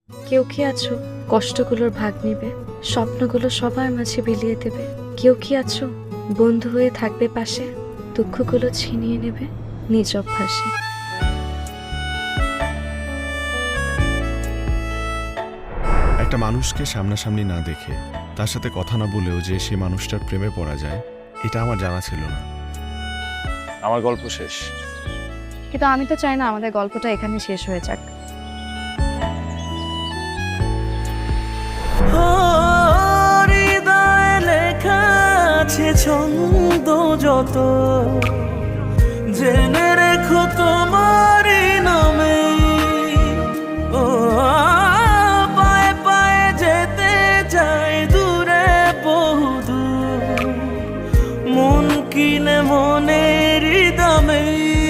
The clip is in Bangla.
কেউ কি আছো কষ্টগুলোর ভাগ নিবে, স্বপ্নগুলো সবার মাঝে বিলিয়ে দেবে? কেউ কি আছো বন্ধু হয়ে থাকবে পাশে, দুঃখগুলো ছিনিয়ে নেবে নিজ অভ্যাসে? একটা মানুষকে সামনাসামনি না দেখে, তার সাথে কথা না বলেও যে সেই মানুষটার প্রেমে পড়া যায়, এটা আমার জানা ছিল না। আমার গল্প শেষ। কিন্তু আমি তো চাই না আমাদের গল্পটা এখানে শেষ হয়ে যাক। হৃদয়ে লেখা আছে ছন্দ যত, জেনে রেখো তো